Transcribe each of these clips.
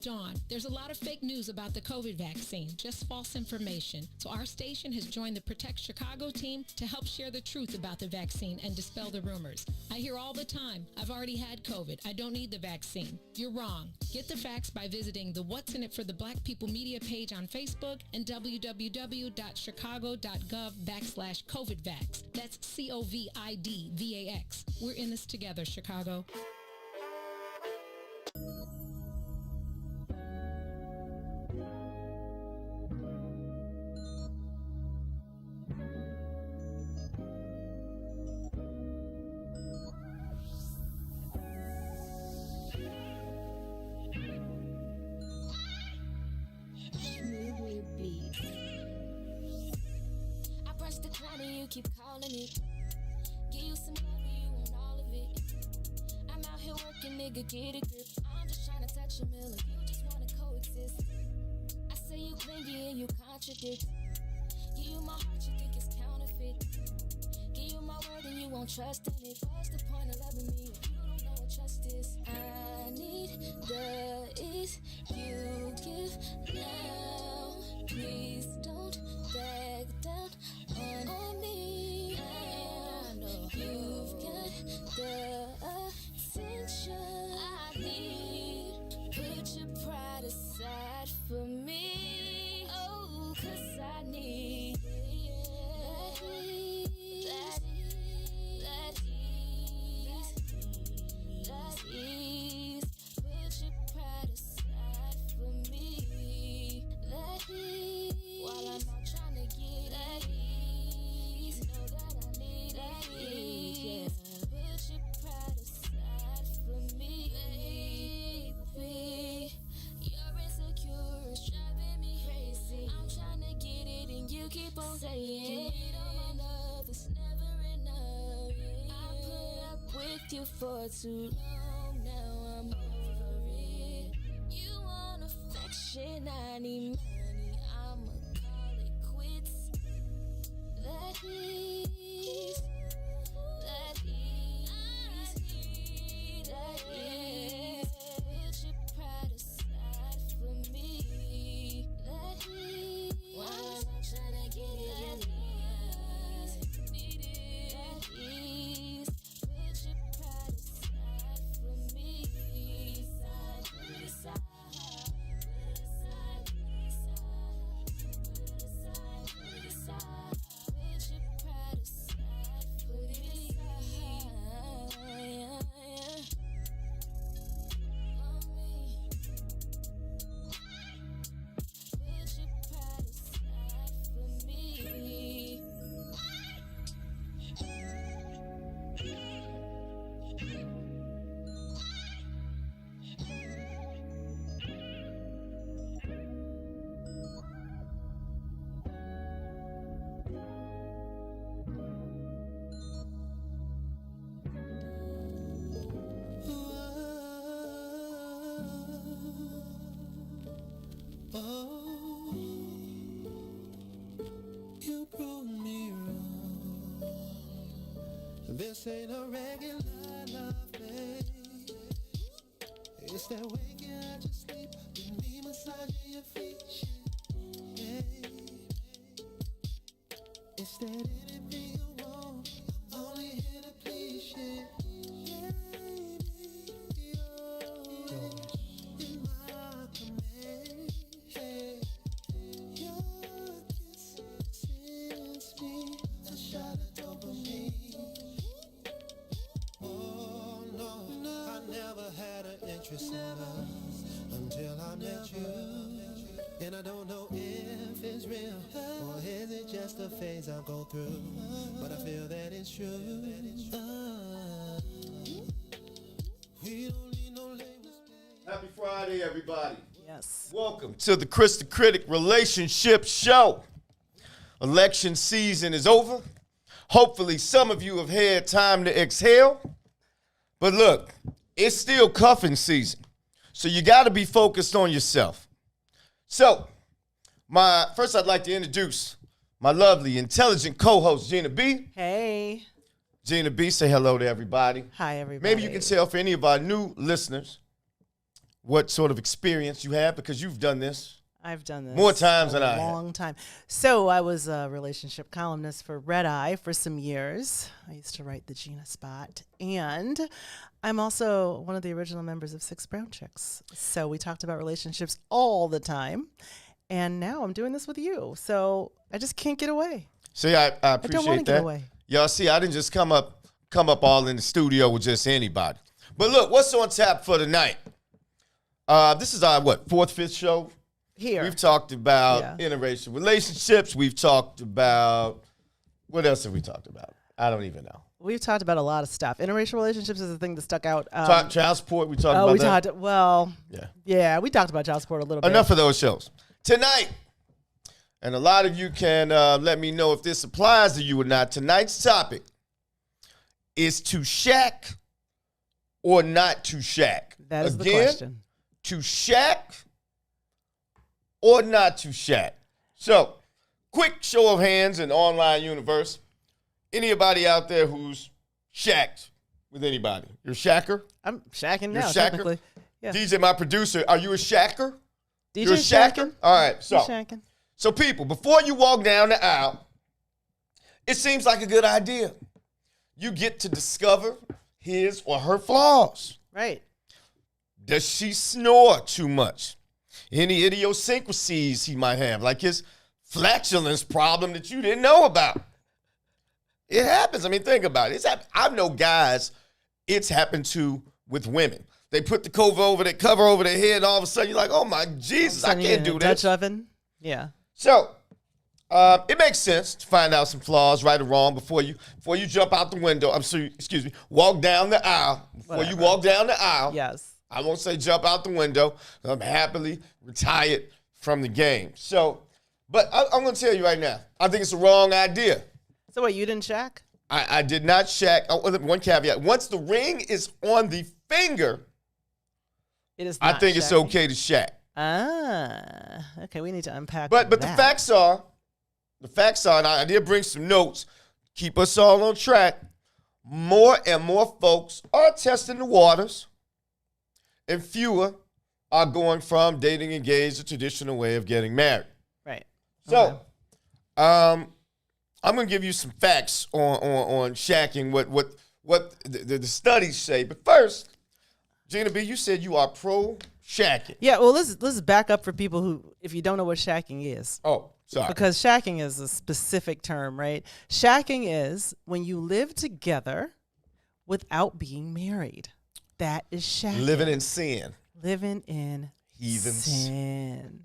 Dawn, there's a lot of fake news about the COVID vaccine, just false information. So our station has joined the Protect Chicago team to help share the truth about the vaccine and dispel the rumors. I hear all the time, I've already had COVID. I don't need the vaccine. You're wrong. Get the facts by visiting the What's in It for the Black People Media page on Facebook and www.chicago.gov/COVIDVax. That's COVIDVAX. We're in this together, Chicago. Keep calling it. Give you some love, you want all of it. I'm out here working, nigga, get a grip. I'm just trying to touch a million. You just wanna coexist. I say you clingy and you contradict. Give you my heart, you think it's counterfeit. Give you my word and you won't trust in it. What's the point of loving me if you don't know what trust is? I need the is you give now. Please don't back down on me. I know you've got the attention I need. Put your pride aside for me. Oh, 'cause I need that ease. Put your pride aside for me. That ease. While I'm not trying to get that ease, know that I need that ease. Yeah. Put your pride aside for me, baby. You're insecure, it's driving me crazy. I'm trying to get it and you keep on saying, "Give me all my love, it's never enough." Yeah. I put up with you for too long, now I'm over it. You want affection, I need money, I'ma call it quits. That ease, that ease, that ease. Put your pride aside for me. That ease. While I'm trying to get it, that ease. Need it, that ease. Put your pride aside for me. Put it aside, put it aside, put it aside, put it aside, put it aside. Put your pride aside, put it aside. On me. Put your pride aside for me. Oh, you prove me wrong. This ain't a regular love, babe. It's that waking out your sleep with me massaging your feet, yeah. It's that anything you want, I'm only here to please you, yeah. Until I met you, and I don't know if it's real or is it just a phase I go through, but I feel that it's true. We don't need no labels. Happy Friday, everybody. Yes. Welcome to the Kris the Critic Relationship Show. Election season is over. Hopefully some of you have had time to exhale. But look, it's still cuffing season. So you got to be focused on yourself. So, first I'd like to introduce my lovely, intelligent co-host, Gina B. Hey. Gina B, say hello to everybody. Hi, everybody. Maybe you can tell for any of our new listeners what sort of experience you have because you've done this I've done this more times than I have. a long time. So I was a relationship columnist for Red Eye for some years. I used to write the Gina Spot. And I'm also one of the original members of Six Brown Chicks. So we talked about relationships all the time. And now I'm doing this with you. So I just can't get away. See, I I don't appreciate want to that. get away. Y'all see, I didn't just come up all in the studio with just anybody. But look, what's on tap for tonight? This is our, fourth, fifth show? Here. We've talked about interracial relationships. We've talked about, what else have we talked about? I don't even know. We've talked about a lot of stuff. Interracial relationships is the thing that stuck out. Child support, we talked about that? Yeah, we talked about child support a little bit. Enough of those shows. Tonight, and a lot of you can let me know if this applies to you or not. Tonight's topic is to shack or not to shack. That is the question. To shack or not to shack. So, quick show of hands in the online universe. Anybody out there who's shacked with anybody? You're a shacker? I'm shacking You're now, a shacker? technically. Yeah. DJ, my producer, are you a shacker? DJ You're a shacker? shacking? All right, so. Shacking. So, people, before you walk down the aisle, it seems like a good idea. You get to discover his or her flaws. Right. Does she snore too much? Any idiosyncrasies he might have, like his flatulence problem that you didn't know about. It happens. I mean, think about it. I know guys it's happened to with women. They put the cover over their head, and all of a sudden you're like, oh, my Jesus, I can't do this. Dutch oven? Yeah. So, it makes sense to find out some flaws, right or wrong, before you jump out the window. Walk down the aisle. Before you walk down the aisle. Yes. I won't say jump out the window. I'm happily retired from the game. So, but I'm going to tell you right now, I think it's a wrong idea. So what, you didn't shack? I did not shack. One caveat. Once the ring is on the finger, it is not I think shacking. it's okay to shack. Okay, we need to unpack But that. the facts are, and I did bring some notes, keep us all on track. More and more folks are testing the waters, and fewer are going from dating engaged, the traditional way of getting married. Right. So, I'm going to give you some facts on shacking, what the studies say. But first, Gina B, you said you are pro shacking. Yeah, well, let's back up for people who, if you don't know what shacking is. Oh, sorry. Because shacking is a specific term, right? Shacking is when you live together without being married. That is shacking. Living in sin. Living in Heathens. sin.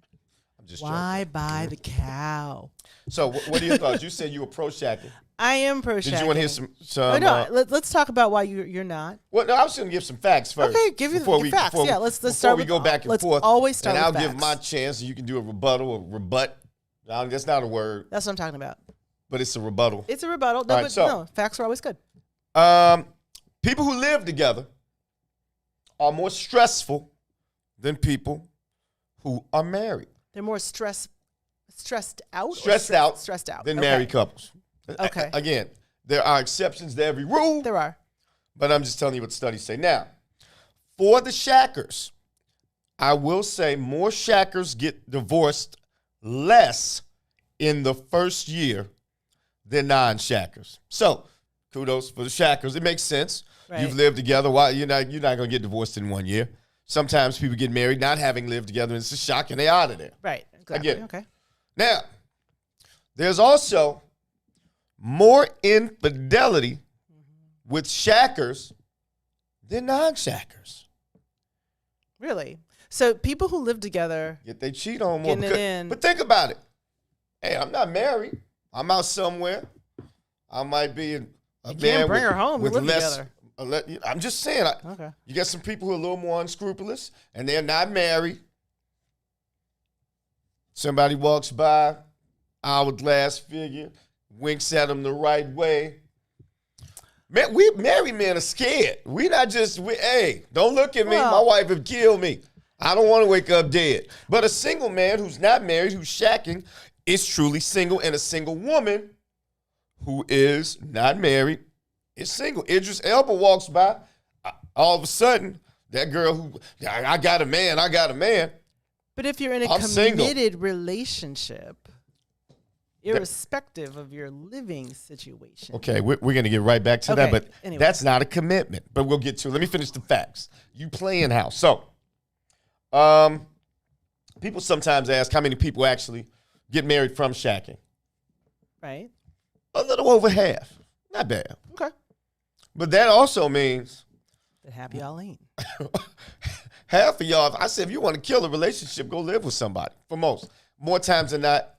I'm just Why joking. buy the cow? So, what are your thoughts? You said you were pro shacking. I am pro shacking. Did you want to hear some? Oh, no, let's talk about why you're not. Well, no, I was going to give some facts first. Okay, give you the facts. Yeah, let's start. Before we go back and let's forth, always start. And with I'll facts. give my chance, and you can do a rebuttal or rebut. No, that's not a word. That's what I'm talking about. But it's a rebuttal. It's a rebuttal. No, All right, but so, no, facts are always good. People who live together are more stressful than people who are married. They're more stressed out. Stressed out than Okay. married couples. Okay. Again, there are exceptions to every rule. There are. But I'm just telling you what the studies say. Now, for the shackers, I will say more shackers get divorced less in the first year than non-shackers. So, kudos for the shackers. It makes sense. Right. You've lived together. Why you're not going to get divorced in 1 year. Sometimes people get married not having lived together, and it's a shock, and they're out of there. Right. Exactly. Again. Okay. Now, there's also more infidelity with shackers than non-shackers. Really? So people who live together, Yet they cheat on more. Getting it in. But think about it. Hey, I'm not married. I'm out somewhere. I might be a man can't bring her home with to live less. together. I'm just saying. Okay. You got some people who are a little more unscrupulous, and they're not married. Somebody walks by, hourglass figure, winks at them the right way. Man, we married men are scared. We not just, hey, don't look at me. Well- My wife would kill me. I don't want to wake up dead. But a single man who's not married, who's shacking, is truly single. And a single woman who is not married is single. Idris Elba walks by. All of a sudden, That girl who, I got a man. But if you're in a I'm single. committed relationship, irrespective of your living situation. Okay, we're going to get right back to that, but anyway. that's not a commitment. But we'll get to it. Let me finish the facts. You playing house. So, people sometimes ask how many people actually get married from shacking. Right. A little over half. Not bad. Okay. But that also means The happy y'all ain't. half of y'all, I said, if you want to kill a relationship, go live with somebody. For most. More times than not,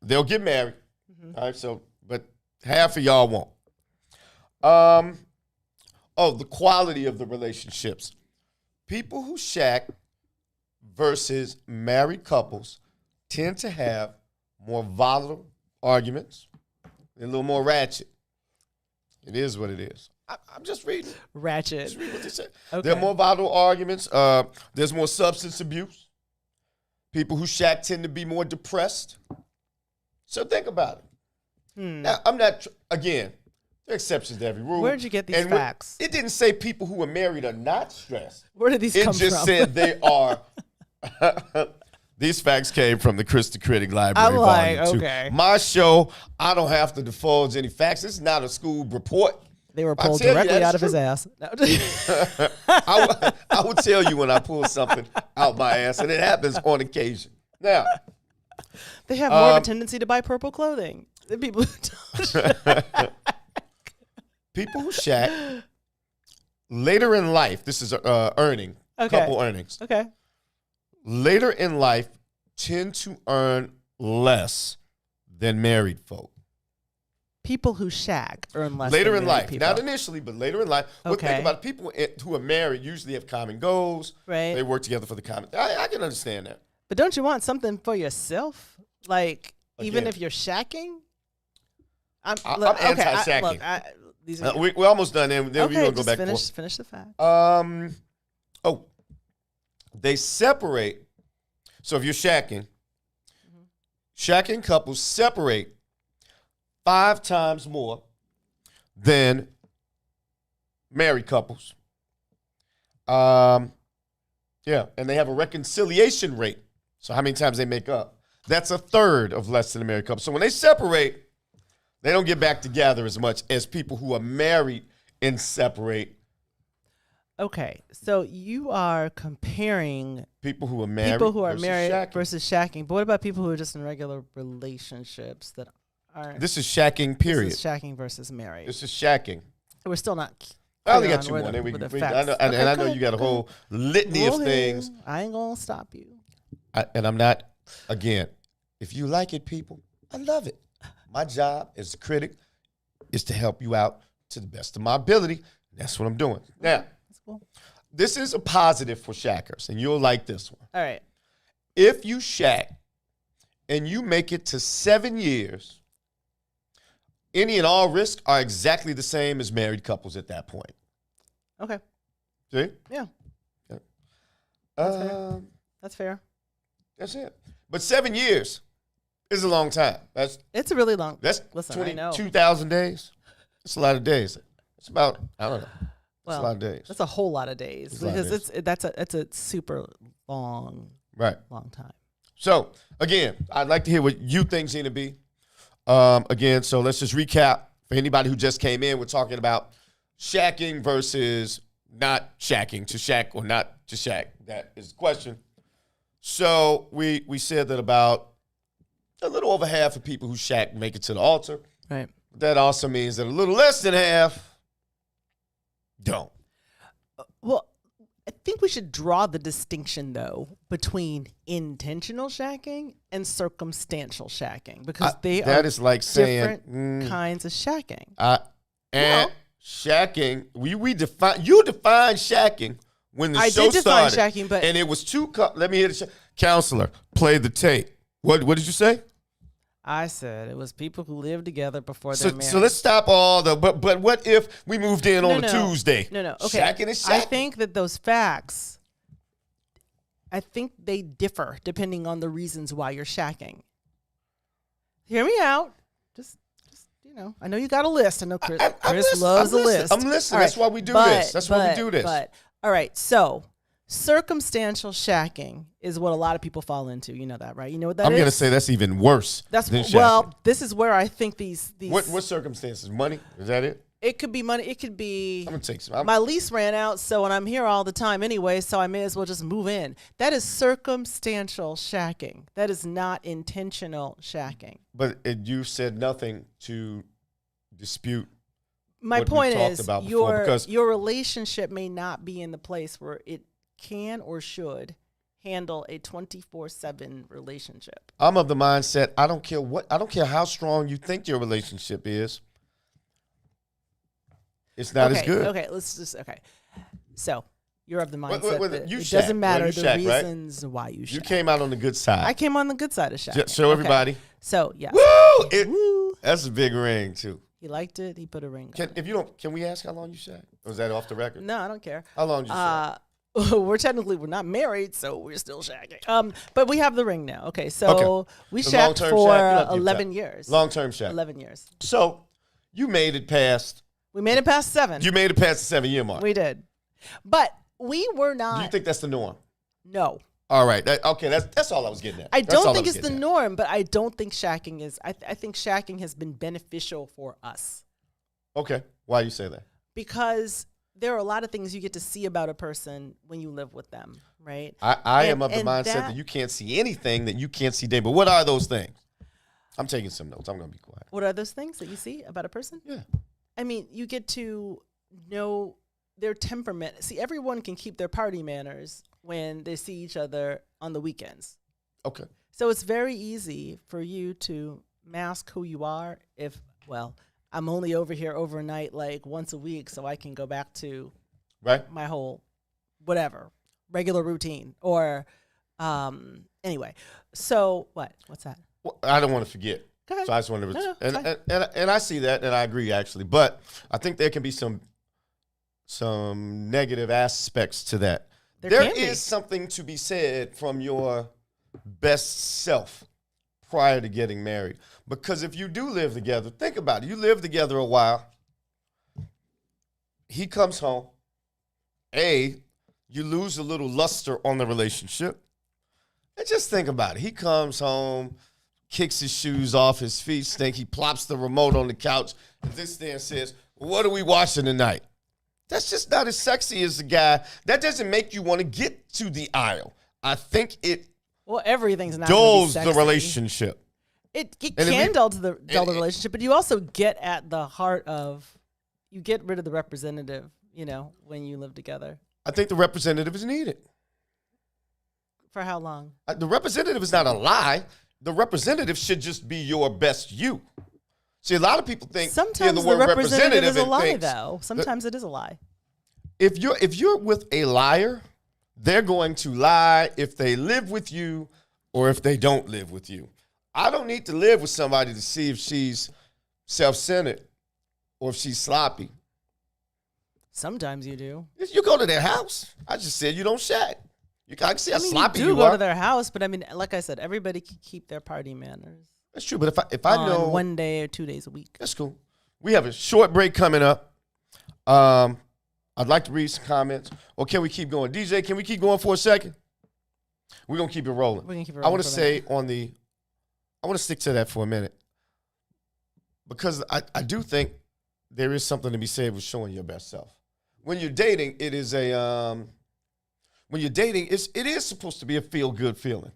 they'll get married. All right, so, but half of y'all won't. The quality of the relationships. People who shack versus married couples tend to have more volatile arguments, a little more ratchet. It is what it is. I'm just reading. Ratchet. Just read what they say. Okay. There are more volatile arguments. There's more substance abuse. People who shack tend to be more depressed. So think about it. Now, I'm not, again, there are exceptions to every rule. Where'd you get these And facts? It didn't say people who are married are not stressed. Where did these It come just from? said they are. These facts came from the Kris the Critic Library. I'm like, Volume 2. okay. My show, I don't have to divulge any facts. This is not a school report. They were I pulled tell you, directly that's out of his true. ass. No. I would tell you when I pull something out my ass, and it happens on occasion. Now, They have more of a tendency to buy purple clothing than people who don't. people who shack later in life, this is earning, couple earnings. Okay. Later in life tend to earn less than married folk. People who shack earn less Later than in married life, people. not initially, but later in life. Well, Okay. think about it. People who are married usually have common goals. Right. They work together for the common. I can understand that. But don't you want something for yourself? Like, even Again. if you're shacking? I'm anti-shacking. These are We're almost done. Then we're okay, going to go just back and finish the fact. forth. They separate. So if you're shacking, shacking couples separate 5 times more than married couples. And they have a reconciliation rate. So how many times they make up? That's a third of less than a married couple. So when they separate, they don't get back together as much as people who are married and separate. Okay, so you are comparing People who are married, versus shacking. But what about people who are just in regular relationships that aren't? This is shacking, period. This is shacking versus married. This is shacking. We're still not. I only clear got on two where more. the- Then we where can the bring, facts- I know Okay, you got a good. whole litany Go of ahead. things. I ain't gonna stop you. And I'm not, again, if you like it, people, I love it. My job as a critic is to help you out to the best of my ability. That's what I'm doing. Now, That's cool. this is a positive for shackers, and you'll like this one. All right. If you shack and you make it to 7 years, any and all risks are exactly the same as married couples at that point. Okay. See? Yeah, Um, that's fair. That's it. But 7 years is a long time. It's a really long. That's Listen, I know. 22,000 days. That's a lot of days. It's about, I don't know. It's a lot of days. That's a whole lot of days It's a lot of because days. it's a super long Right. time. So, again, I'd like to hear what you think, Zena B. Again, so let's just recap. For anybody who just came in, we're talking about shacking versus not shacking, to shack or not to shack. That is the question. So we said that about a little over half of people who shack make it to the altar. Right. That also means that a little less than half don't. Well, I think we should draw the distinction though between intentional shacking and circumstantial shacking because they that are is like saying different kinds of shacking. and shacking. We define shacking when the I show did define started, shacking, but and it was let me hear the counselor play the tape. What did you say? I said it was people who lived together before So, they're married. so let's stop all the. But what if we moved in on a Tuesday? No. Okay. Shacking is shacking. I think that those facts, I think they differ depending on the reasons why you're shacking. Hear me out. Just I know you got a list. I know Kris I'm loves a listening. list. I'm listening. All That's why we do this. That's why we do this. But All right, so circumstantial shacking is what a lot of people fall into. You know that, right? You know what that is? I'm going to say that's even worse than shacking. Well, this is where I think these What circumstances? Money? Is that it? It could be money. It could be I'm going to take some. my lease ran out, so and I'm here all the time anyway, so I may as well just move in. That is circumstantial shacking. That is not intentional shacking. But you said nothing to dispute. My what we point talked is about before, because your relationship may not be in the place where it can or should handle a 24/7 relationship. I'm of the mindset, I don't care how strong you think your relationship is. It's not as good. Okay, So you're of the mindset that you it shack, doesn't matter right? the You shack, right? reasons why you shack. You came out on the good side. I came on the good side of shack. Show everybody. So yes. Woo! Woo! That's a big ring too. He liked it. He put a ring on it. Can we ask how long you shack? Or is that off the record? No, I don't care. How long you shack? We're not married, so we're still shacking. But we have the ring now. Okay, so we The shacked long-term for shack? You don't have to give 11 that. years. Long-term shack. 11 years. So you made it past. We made it past 7. You made it past the 7-year mark. We did. But we were not. Do you think that's the norm? No. All right. That's all I was getting at. I That's all don't think was it's the getting at. norm, but I don't think shacking is. I think shacking has been beneficial for us Okay. Why do you say that? because there are a lot of things you get to see about a person when you live with them, right? I am of the and mindset that you can't see anything that you can't see day. But what are those things? I'm taking some notes. I'm going to be quiet. What are those things that you see about a person? Yeah. I mean, you get to know their temperament. See, everyone can keep their party manners when they see each other on the weekends. Okay. So it's very easy for you to mask who you are if, well, I'm only over here overnight like once a week so I can go back to Right. my whole whatever, regular routine. Or anyway. So what? What's that? Well, I don't want to forget. Go ahead. So I just wanted to, No, it's fine. and I see that, and I agree actually. But I think there can be some negative aspects to that. There can be. is something to be said from your best self prior to getting married. Because if you do live together, think about it. You live together a while. He comes home. You lose a little luster on the relationship. And just think about it. He comes home, kicks his shoes off, his feet stink. He plops the remote on the couch and sits there and says, "What are we watching tonight?" That's just not as sexy as the guy. That doesn't make you want to get to the aisle. I think it Well, everything's not gonna be dulls sexy. the relationship. It And can dull the relationship, but you also get at the heart of, you get rid of the representative, when you live together. I think the representative is needed. For how long? The representative is not a lie. The representative should just be your best you. See, a lot of people think Sometimes the the word representative is a and lie, thinks though. Sometimes it is a lie. if you're with a liar, they're going to lie if they live with you or if they don't live with you. I don't need to live with somebody to see if she's self-centered or if she's sloppy. Sometimes you do. You go to their house. I just said you don't shack. I can see how sloppy you you do go are. to their house, but I mean, like I said, everybody can keep their party manners. That's true, but if I know on 1 day or 2 days a week. that's cool. We have a short break coming up. I'd like to read some comments. Or can we keep going? DJ, can we keep going for a second? We're going to keep it rolling. We're gonna keep it I rolling want to for a say I want to stick to that for a minute. Because I do think there is something to be said with showing your best self. When you're dating, it is it is supposed to be a feel-good feeling.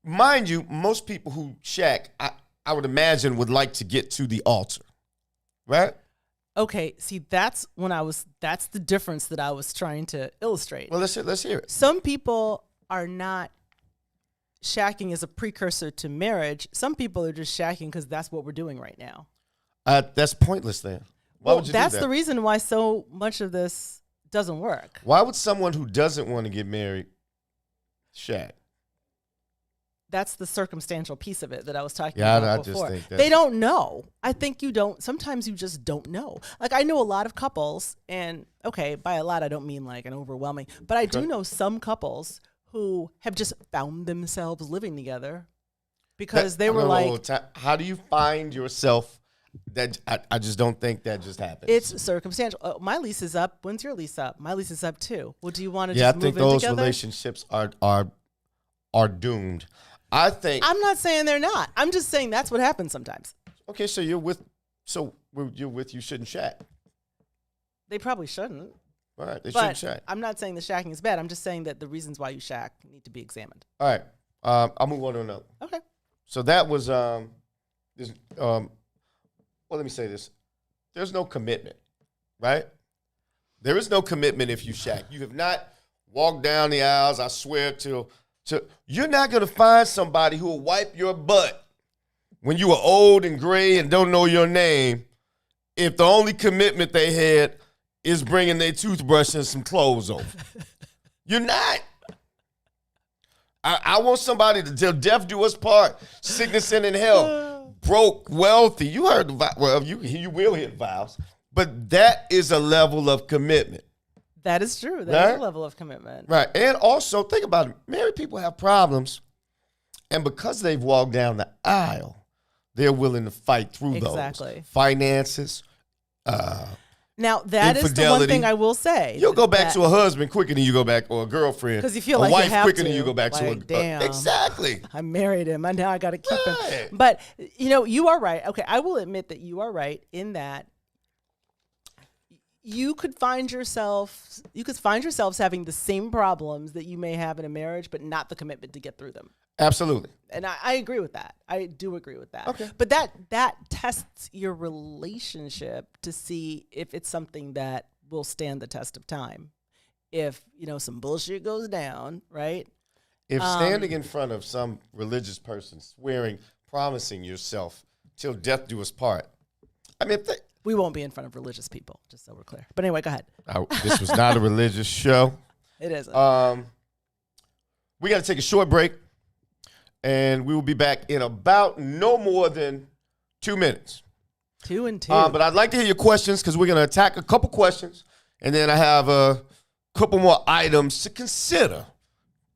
Mind you, most people who shack, I would imagine, would like to get to the altar. Right? Okay, see, that's the difference that I was trying to illustrate. Well, let's hear it. Some people are not shacking as a precursor to marriage. Some people are just shacking because that's what we're doing right now. That's pointless then. Why would you that's do that? the reason why so much of this doesn't work. Why would someone who doesn't want to get married shack? That's the circumstantial piece of it that I was talking Yeah, about I before. just think They don't know. I think you don't. Sometimes you just don't know. Like, I know a lot of couples, and okay, by a lot I don't mean like an overwhelming, but I do know some couples who have just found themselves living together because they were like, how do you find yourself I just don't think that just happens. It's circumstantial. Oh, my lease is up. When's your lease up? My lease is up too. Well, do you want to yeah, I just think move in those together? relationships are doomed. I think. I'm not saying they're not. I'm just saying that's what happens sometimes. Okay, so you're with you shouldn't shack. They probably shouldn't. All right, they But shouldn't shack. I'm not saying the shacking is bad. I'm just saying that the reasons why you shack need to be examined. All right, I'll move on to another. Okay. So that was well, let me say this. There's no commitment, right? There is no commitment if you shack. You have not walked down the aisles, I swear, to you're not going to find somebody who will wipe your butt when you are old and gray and don't know your name if the only commitment they had is bringing their toothbrush and some clothes over. You're not. I want somebody to till death do us part, sickness and in health, broke, wealthy. You heard you will hit vows, but that is a level of commitment. That is true. That Right? is a level of commitment. Right. And also, think about it. Married people have problems, and because they've walked down the aisle, they're willing to fight through Exactly. those. Finances. Now, that is the one Infidelity. thing I will say. You'll go back that- to a husband quicker than you go back, or a girlfriend. 'Cause you feel a like you wife have quicker to. than you go back to a Like, damn. Exactly. I married him. And now I got to keep Right. him. But, you are right. Okay, I will admit that you are right in that you could find yourselves having the same problems that you may have in a marriage, but not the commitment to get through them. Absolutely. And I agree with that. I do agree with that. Okay. But that tests your relationship to see if it's something that will stand the test of time. If, some bullshit goes down, right? If standing in front of some religious person, swearing, promising yourself till death do us part, I mean, We won't be in front of religious people, just so we're clear. But anyway, go ahead. this was not a religious show. It isn't. We got to take a short break, and we will be back in about no more than 2 minutes. 2 and 2. But I'd like to hear your questions because we're going to attack a couple questions, and then I have a couple more items to consider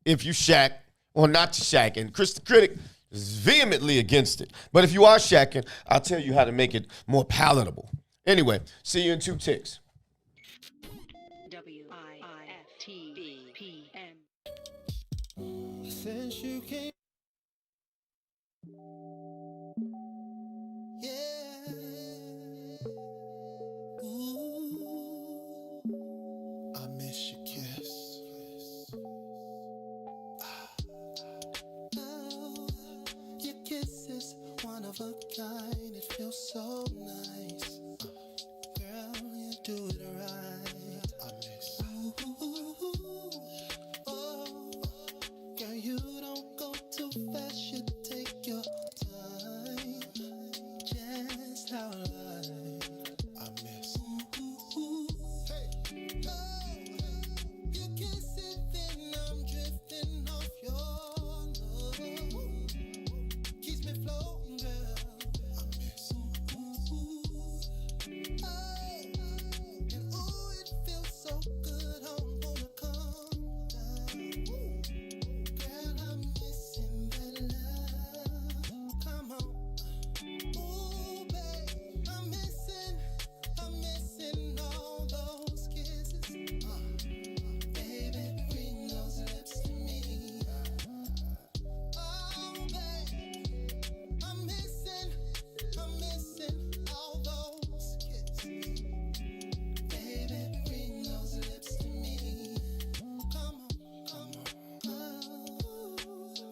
if you shack or not to shack. And Kris the Critic is vehemently against it. But if you are shacking, I'll tell you how to make it more palatable. Anyway, see you in 2 ticks. WIFTBPM. Since you came, yeah. Ooh, I miss your kiss. Oh, your kiss is one of a kind. It feels so nice. Girl, you do it right. I miss. Ooh, oh, girl, you don't go too fast. You take your time. Just how I miss. Hey, oh, you kiss it, then I'm drifting off your love. Keeps me floating, girl. I miss. And ooh, it feels so good. I wanna come down. Girl, I'm missing that love. Come on. Ooh, babe, I'm missing all those kisses. Baby, bring those lips to me. Oh, babe, I'm missing all those kisses. Baby, bring those lips to me. Come on.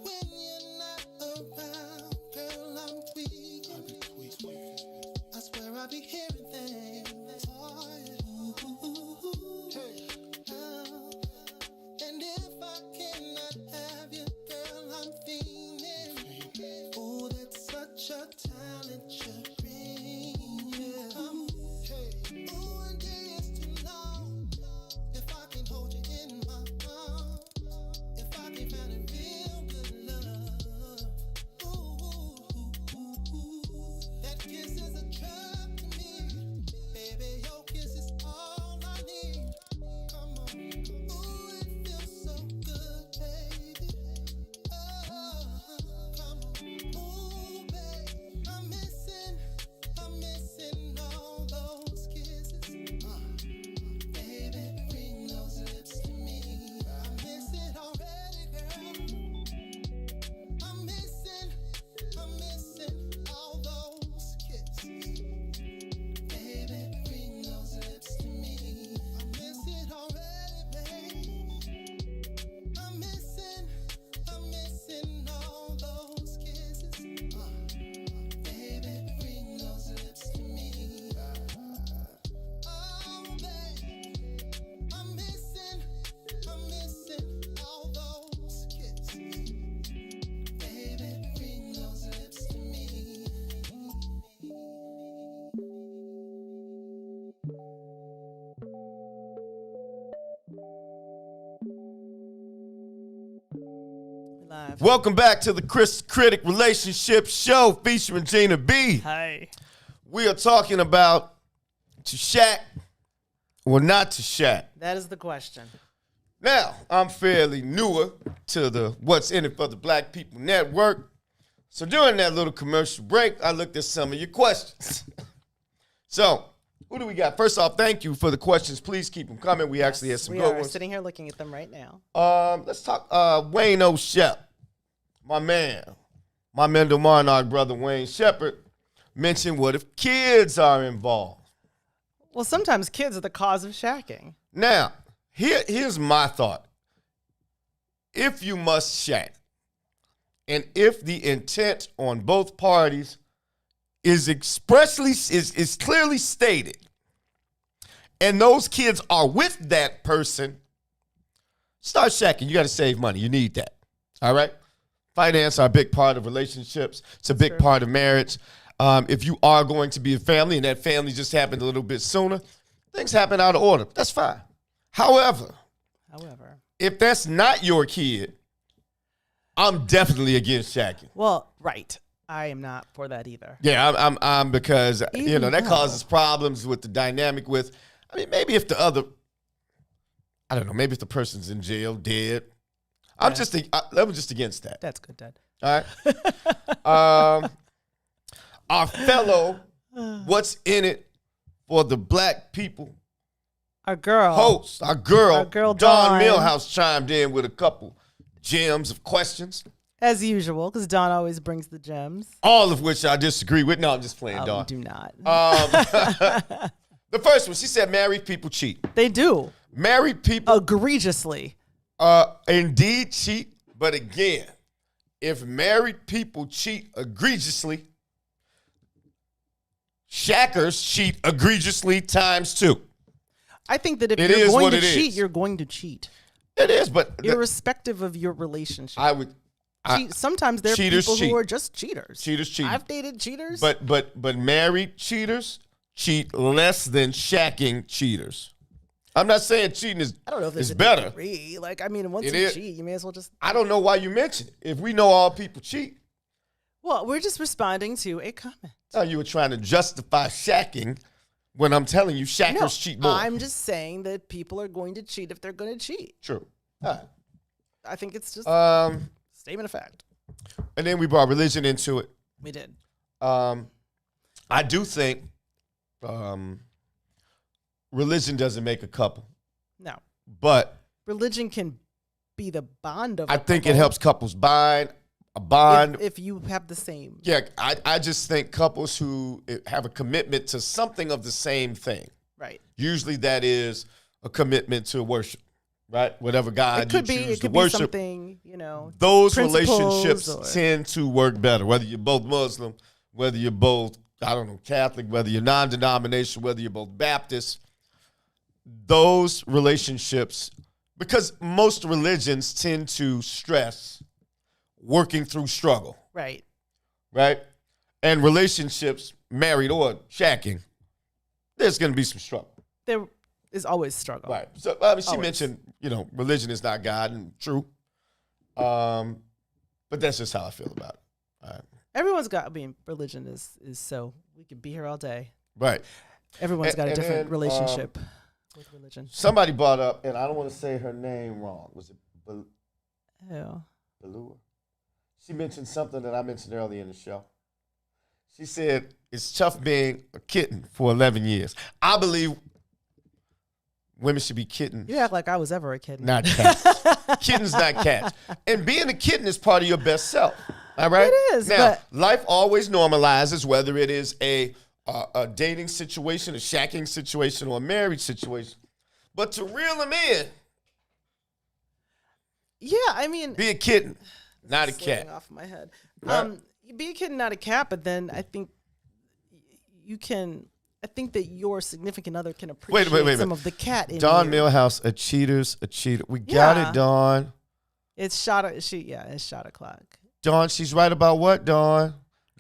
When you're not around, girl, I'm weak. I swear I be hearing things. And if I cannot have you, girl, I'm feeling. Oh, that's such a talent you bring. Yeah. Ooh, and it's too long. If I can hold you in my arms, if I can find a real good love. That kiss is a drug to me. Baby, your kiss is all I need. Come on. Ooh, it feels so good, baby. Oh, live. Welcome back to the Kris the Critic Relationship Show featuring Gina B. Hi. We are talking about to Shaq or not to Shaq. That is the question. Now, I'm fairly newer to the What's in It for the Black People Network. So during that little commercial break, I looked at some of your questions. So, who do we got? First off, thank you for the questions. Please keep them coming. We actually had some good We are ones. sitting here looking at them right now. Let's talk Wayne O. Shep, my man, my Mendel Monarch brother Wayne Shepard mentioned what if kids are involved? Well, sometimes kids are the cause of shacking. Now, here's my thought. If you must shack, and if the intent on both parties is clearly stated, and those kids are with that person, start shacking. You got to save money. You need that. All right? Finance are a big part of relationships. It's a big part of marriage. If you are going to be a family and that family just happened a little bit sooner, things happen out of order. That's fine. However, if that's not your kid, I'm definitely against shacking. Well, right. I am not for that either. Yeah, I'm because Even that causes problems with the dynamic with. I mean, maybe if maybe if the person's in jail, dead. I'm just against that. That's good, Dad. All right. Our fellow, what's in it for the black people? Our girl. Host, our girl Dawn Dawn Millhouse chimed in with a couple gems of questions. As usual, because Dawn always brings the gems. All of which I disagree with. No, I'm just playing, Oh, Dawn. do not. The first one, she said married people cheat. They do. Married people Egregiously. indeed cheat, but again, if married people cheat egregiously, shackers cheat egregiously times 2. I think that if It you're is going what to it cheat, is. you're going to cheat. It is, but Irrespective of your relationship. Sometimes there are cheaters people cheat. who are just cheaters. Cheaters cheat. I've dated cheaters. But married cheaters cheat less than shacking cheaters. I'm not saying cheating is I don't know if there's is a better. degree. Like, I mean, once It you is. cheat, you may as well just. I don't know why you mention it. If we know all people cheat, Well, we're just responding to a comment. now you were trying to justify shacking when I'm telling you shackers cheat more. I'm just saying that people are going to cheat if they're going to cheat. True. All right. I think it's just statement of fact. And then we brought religion into it. We did. I do think religion doesn't make a couple, No. but Religion can be the bond of I a think it couple helps couples bond. A bond. if you have the same. Yeah, I just think couples who have a commitment to something of the same thing. Right. Usually that is a commitment to worship, right? Whatever God It could you be. choose It could to be worship. something. Those principles relationships or- tend to work better, whether you're both Muslim, whether you're both, Catholic, whether you're non-denomination, whether you're both Baptist. Those relationships, because most religions tend to stress working through struggle, Right. right? And relationships, married or shacking, there's going to be some struggle. There is always struggle. Right. So she Always. mentioned, religion is not God, and true. But that's just how I feel about it. All right. Everyone's got. I mean, religion is so we could be here all day. Right. Everyone's got a And different then, relationship with religion. Somebody brought up, and I don't want to say her name wrong. Was it Ew. Balua? She mentioned something that I mentioned earlier in the show. She said it's tough being a kitten for 11 years. I believe women should be kittens. You act like I was ever a kid. Not cats. Kittens, not cats. And being a kitten is part of your best self. All right? It is, Now, but- life always normalizes, whether it is a dating situation, a shacking situation, or a marriage situation. But to reel them in, Yeah, I mean, be a kitten, not a sliding cat. off my head. Right. Be a kid, not a cat. But then I think you can. I think that your significant other can appreciate wait. some of the cat in Dawn you. Millhouse, a cheater. We got Yeah. it, Dawn. It's shot. It's shot o'clock. Dawn, she's right about what, Dawn?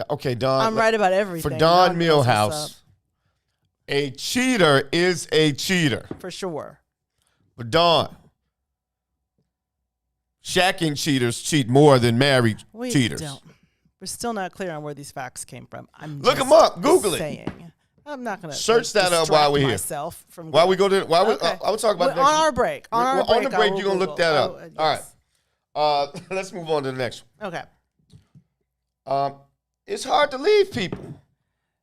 Okay, Dawn. I'm right about everything. For Dawn knows what's Millhouse, up, a cheater is a cheater. for sure. But Dawn, Shacking cheaters cheat more than married We cheaters. don't. We're still not clear on where these facts came from. Look them up. Google it. saying. I'm not going to Search that up while we're here. myself from While we go to, I will talk about on our break. On our break, on the break, you're gonna look that up. Yes. All right. Let's move on to the next Okay. one. It's hard to leave people.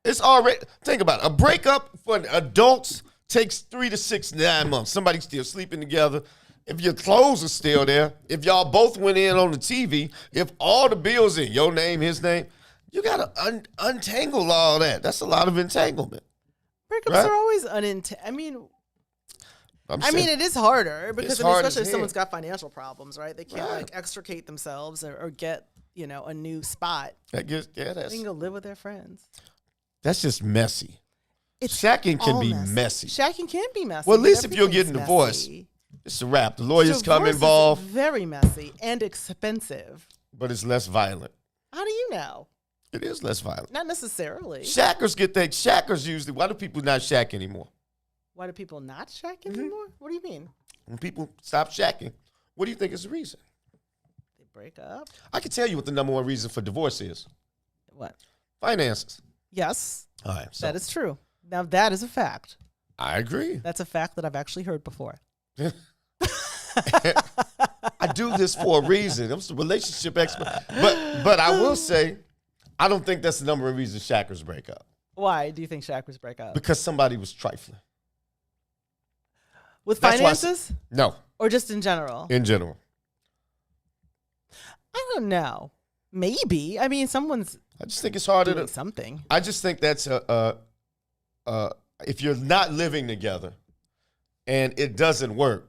It's already, think about it. A breakup for adults takes 3 to 6, 9 months. Somebody's still sleeping together. If your clothes are still there, if y'all both went in on the TV, if all the bills in your name, his name, you got to untangle all that. That's a lot of entanglement. Breakups Right? are always I mean, it is harder because hard especially as if someone's hell. got financial problems, right? They can't Right. like extricate themselves or get, a new spot. That gets, They can go live with their friends. that's just messy. It's Shacking can all be messy. Shacking can be messy. Well, at but least if you're everything's getting divorced, messy. it's a wrap. The lawyers come Divorce is involved, very messy and expensive. but it's less violent. How do you know? It is less violent. Not necessarily. Shackers Shackers usually, why do people not shack anymore? Why do people not shack Mm-hmm. anymore? What do you mean? When people stop shacking, what do you think is the reason? They break up? I can tell you what the number one reason for divorce is. What? Finances. Yes, All right. So that is true. Now that is a fact. I agree. That's a fact that I've actually heard before. I do this for a reason. I'm a relationship expert. But I will say, I don't think that's the number one reason shackers break up. Why do you think shackers break up? Because somebody was trifling. With That's why I finances? No, Or just in general? in general. I don't know. Maybe. I mean, someone's I just think it's harder doing to. something. I just think that's if you're not living together and it doesn't work,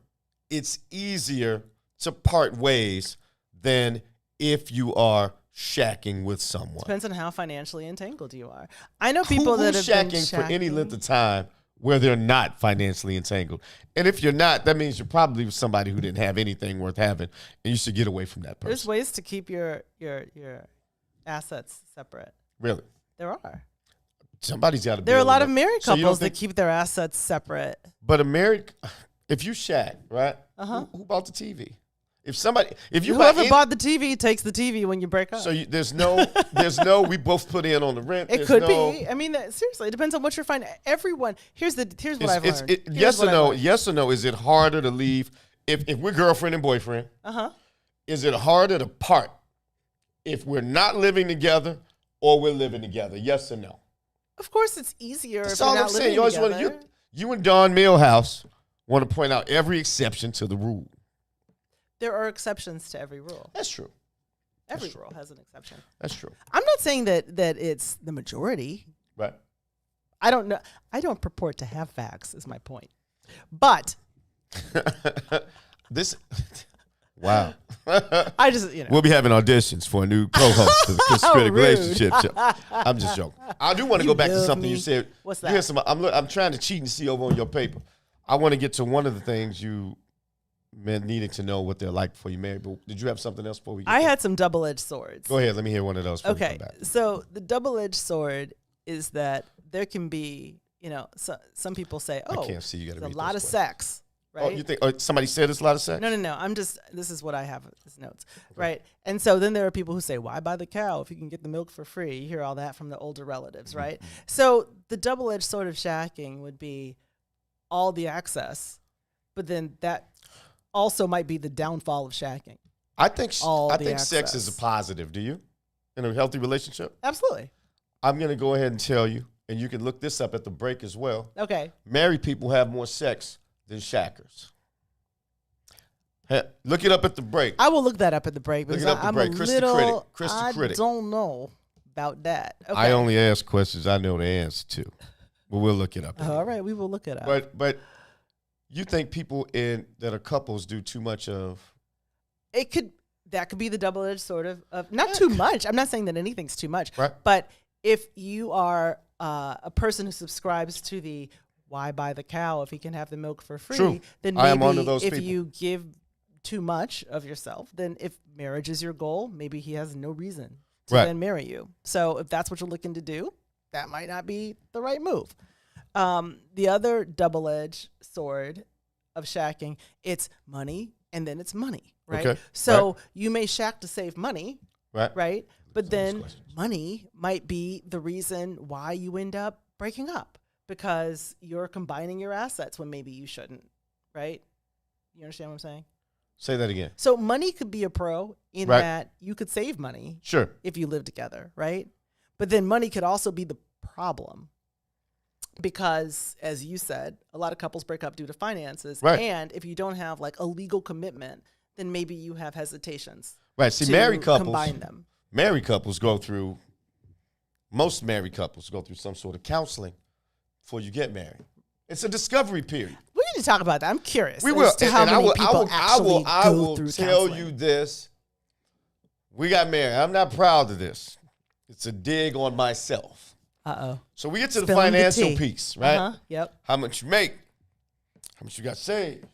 it's easier to part ways than if you are shacking with someone. Depends on how financially entangled you are. I know people that have shacking been for any shacking. length of time where they're not financially entangled. And if you're not, that means you're probably with somebody who didn't have anything worth having, and you should get away from that There's person. ways to keep your assets separate. Really. There are. Somebody's got to be There are a able lot to- of married So you don't couples that think- keep their assets separate. But a married, if you shack, right? Uh-huh. Who bought the TV? If you Whoever buy bought the TV takes the TV when you break up. so there's no, we both put in on the rent. It There's could no- be. I mean, seriously, it depends on what you're finding. Everyone. Here's what I've It's, learned. Here's yes or what I've no? learned. Yes or no? Is it harder to leave if we're girlfriend and boyfriend? Uh-huh. Is it harder to part if we're not living together or we're living together? Yes or no? Of course, it's easier That's if you're all not I'm saying. living You always together. want you and Don Millhouse want to point out every exception to the rule. There are exceptions to every rule. That's true. Every true. rule has an exception. That's true. I'm not saying that it's the majority. Right. I don't know. I don't purport to have facts, is my point. But This. Wow. I just, We'll be having auditions for a new co-host for the Kris the How Critic rude. Relationship Show. I'm just joking. I do want to You go back to love something me. you said. What's Here's that? I'm trying to cheat and see over on your paper. I want to get to one of the things you men needed to know what they're like before you marry. But did you have something else before we? Get I there? had some double-edged swords. Go ahead. Let me hear one of those. Before we Okay, come back. so the double-edged sword is that there can be, some people say, I can't see. You got to there's read a lot of those sex, right? Oh, you think somebody said it's a lot of sex? No. This is what I have as notes, right? And so then there are people who say, why buy the cow if you can get the milk for free? You hear all that from the older relatives, right? So the double-edged sword of shacking would be all the access, but then that also might be the downfall of shacking. I think All I the think sex is a access. positive. Do you? In a healthy relationship? Absolutely. I'm going to go ahead and tell you, and you can look this up at the break as well. Okay. Married people have more sex than shackers. Look it up at the break. I will look that up at the break Look because it up at the I'm break. a Kris the little. Critic. Kris the I Critic. don't know about that. Okay. I only ask questions I know the answer to, but we'll look it up. All right, we will look it up. But you think people that are couples do too much of? That could be the double-edged sword of not too much. I'm not saying that anything's too much, Right. but if you are a person who subscribes to the why buy the cow if he can have the milk for free, True. then I am one maybe of those if people. you give too much of yourself, then if marriage is your goal, maybe he has no reason to Right. then marry you. So if that's what you're looking to do, that might not be the right move. The other double-edged sword of shacking, it's money and then it's money. right? Okay. So you may shack to save money, Right. right? But then money might be the reason why you end up breaking up because you're combining your assets when maybe you shouldn't, right? You understand what I'm saying? Say that again. So money could be a pro in Right. that you could save money Sure. if you live together, right? But then money could also be the problem because, as you said, a lot of couples break up due to finances. Right. And if you don't have like a legal commitment, then maybe you have hesitations. Right. See, to married couples. combine them. Married couples go through. Most married couples go through some sort of counseling before you get married. It's a discovery period. We need to talk about that. I'm curious. We will. As to how many people actually I go will through tell counseling. you this. We got married. I'm not proud of this. It's a dig on myself. Uh-oh. So we get to the Spilling the financial tea. piece, right? Uh-huh. Yep. How much you make, how much you got saved.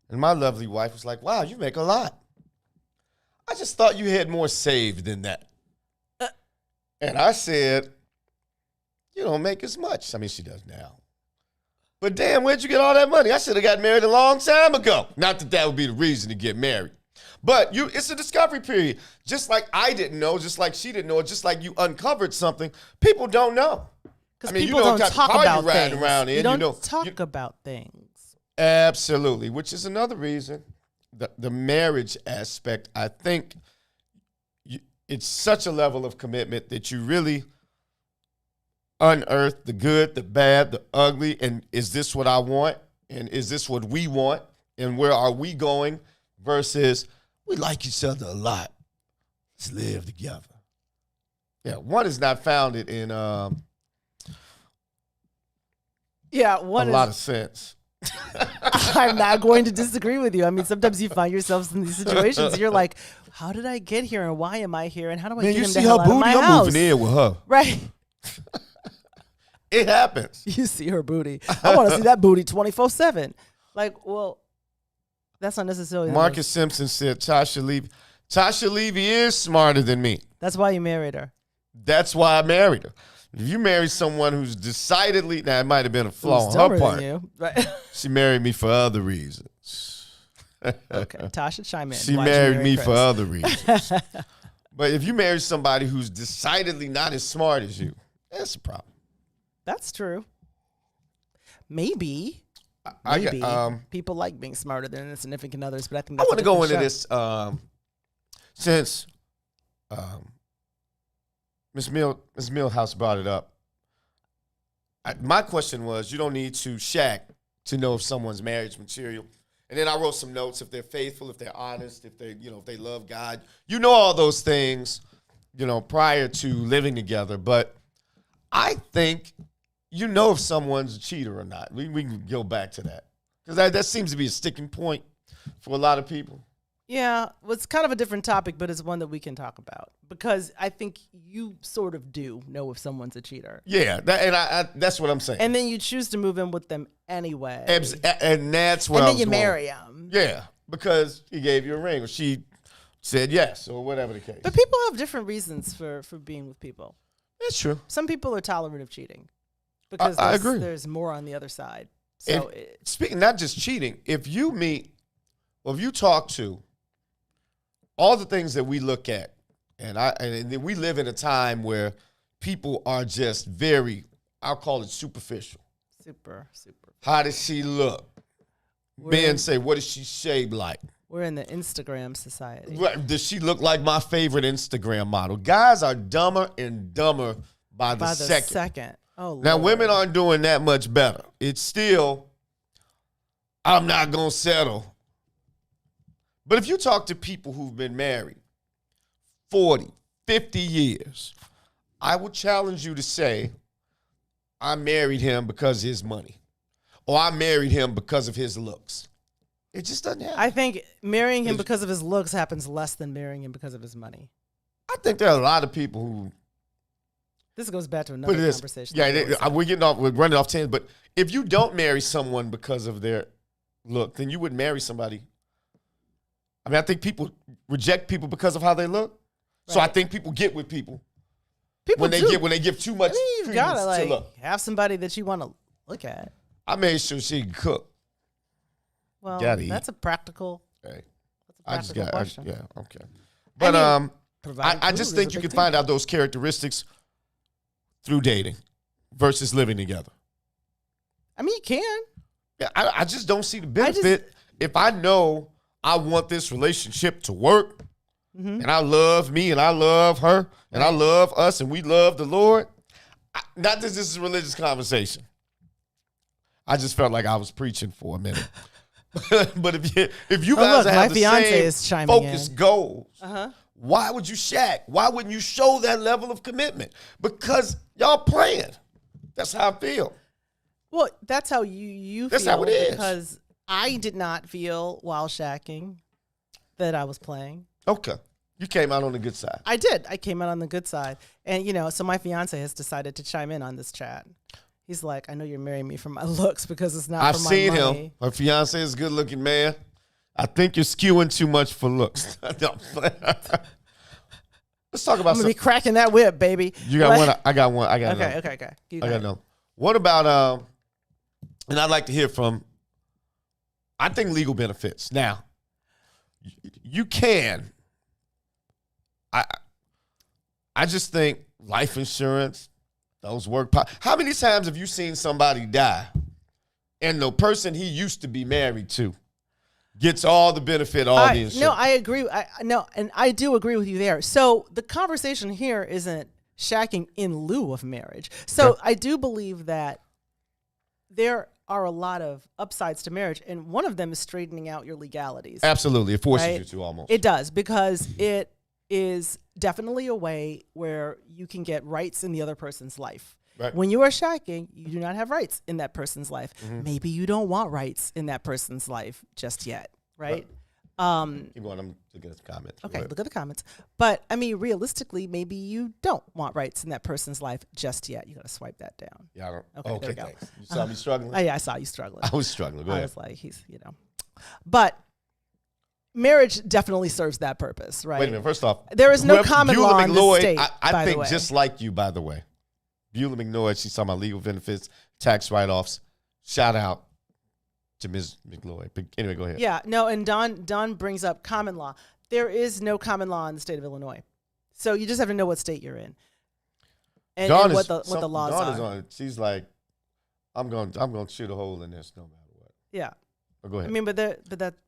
And my lovely wife was like, wow, you make a lot. I just thought you had more saved than that. And I said, you don't make as much. I mean, she does now. But damn, where'd you get all that money? I should have got married a long time ago. Not that that would be the reason to get married. But it's a discovery period. Just like I didn't know, just like she didn't know, just like you uncovered something, people don't know. Because I mean, people you know don't what type talk of car about you riding things. around in. You don't know, talk about things. Absolutely, which is another reason the marriage aspect, I think it's such a level of commitment that you really unearth the good, the bad, the ugly, and is this what I want? And is this what we want? And where are we going? Versus we like each other a lot. Let's live together. Yeah, one is not founded in Yeah, a one lot is. of sense. I'm not going to disagree with you. I mean, sometimes you find yourselves in these situations. You're like, how did I get here, and why am I here, and how do I Man, get you him see the hell her out of booty? my I'm house? moving in with her. Right. It happens. You see her booty. I want to see that booty 24/7. Like, well, that's not necessarily. Marcus Simpson said Tasha Levy is smarter than me. That's why you married her. That's why I married her. If you marry someone who's decidedly, now it might have been a flaw Who's on dumber her than part. you. Right. She married me for other reasons. Okay, Tasha, chime in. She Why'd you married marry me Kris? for other reasons. But if you marry somebody who's decidedly not as smart as you, that's a problem. That's true. Maybe I got, people like being smarter than their significant others, but I think I that's want to go into this since Ms. Millhouse brought it up. My question was, you don't need to shack to know if someone's marriage material. And then I wrote some notes, if they're faithful, if they're honest, if they, if they love God. You know all those things, prior to living together. But I think you know if someone's a cheater or not. We can go back to that. Because that seems to be a sticking point for a lot of people. Yeah, well, it's kind of a different topic, but it's one that we can talk about because I think you sort of do know if someone's a cheater. Yeah, that's what I'm saying. And then you choose to move in with them anyway. And that's what and I then was you going. marry them. Yeah, because he gave you a ring or she said yes or whatever the case. But people have different reasons for being with people. That's true. Some people are tolerant of cheating because I agree. There's more on the other side. So Speaking not just cheating, if you meet or if you talk to all the things that we look at, and we live in a time where people are just very, I'll call it superficial. super. How does she look? Men say, what does she shave like? We're in the Instagram society. Right. Does she look like my favorite Instagram model? Guys are dumber and dumber by the second. Oh, Now, Lord. women aren't doing that much better. It's still, I'm not going to settle. But if you talk to people who've been married 40, 50 years, I would challenge you to say, I married him because of his money. Or I married him because of his looks. It just doesn't happen. I think marrying him because of his looks happens less than marrying him because of his money. I think there are a lot of people who. This goes back to another conversation. Yeah, we're running off tangent. But if you don't marry someone because of their look, then you wouldn't marry somebody. I mean, I think people reject people because of how they look. Right. So I think people get with people when they give too much. You've got to to look. have somebody that you want to look at. I made sure she could cook. Well, Gotta eat. that's a practical. Hey. I just Practical got question. yeah, okay. But mean, providing I food just is think a you big can find out those characteristics through dating versus living together. I mean, you can. Yeah, I just don't see the benefit. If I know I want this relationship to work, and I love me and I love her and I love us and we love the Lord, not that this is a religious conversation. I just felt like I was preaching for a minute. But if you guys look, have my the fiance same is chiming focused in. goals, why would you shack? Why wouldn't you show that level of commitment? Because y'all playing. That's how I feel. Well, that's how you That's feel. how it is. Because I did not feel while shacking that I was playing. Okay. You came out on the good side. I did. I came out on the good side. And, so my fiance has decided to chime in on this chat. He's like, I know you're marrying me for my looks because it's not I've for my seen money. him. Her fiance is a good looking man. I think you're skewing too much for looks. No. Let's talk about I'm going to be cracking that whip, baby. You got one? I got one. I got Okay, another. okay. I got no. What about and I'd like to hear from, I think legal benefits. Now, you can. I just think life insurance, those work. How many times have you seen somebody die and the person he used to be married to gets all the benefit, all the insurance? No, I agree. And I do agree with you there. So the conversation here isn't shacking in lieu of marriage. So Okay. I do believe that there are a lot of upsides to marriage, and one of them is straightening out your legalities. Absolutely. It forces Right? you to almost. It does, because it is definitely a way where you can get rights in the other person's life. Right. When you are shacking, you do not have rights in that person's life. Maybe you don't want rights in that person's life just yet, right? Keep going. I'm looking at the comments. Okay, look at the comments. But, I mean, realistically, maybe you don't want rights in that person's life just yet. You got to swipe that down. Yeah, I don't. Okay, there we go. Thanks. You saw me struggling? Oh, yeah, I saw you struggling. I was struggling. Go I ahead. was like, But marriage definitely serves that purpose, right? Wait a minute. First off, There is no whoever- common Beulah law in this McLeod, state, I by the think way. just like you, by the way. Beulah McLeod, she's talking about legal benefits, tax write-offs. Shout out to Ms. McLeod. But anyway, go ahead. Yeah, no, and Don brings up common law. There is no common law in the state of Illinois. So you just have to know what state you're in. And what the laws Dawn are. is on it. She's like, I'm going to shoot a hole in this no matter what. Yeah. But go ahead. I mean, but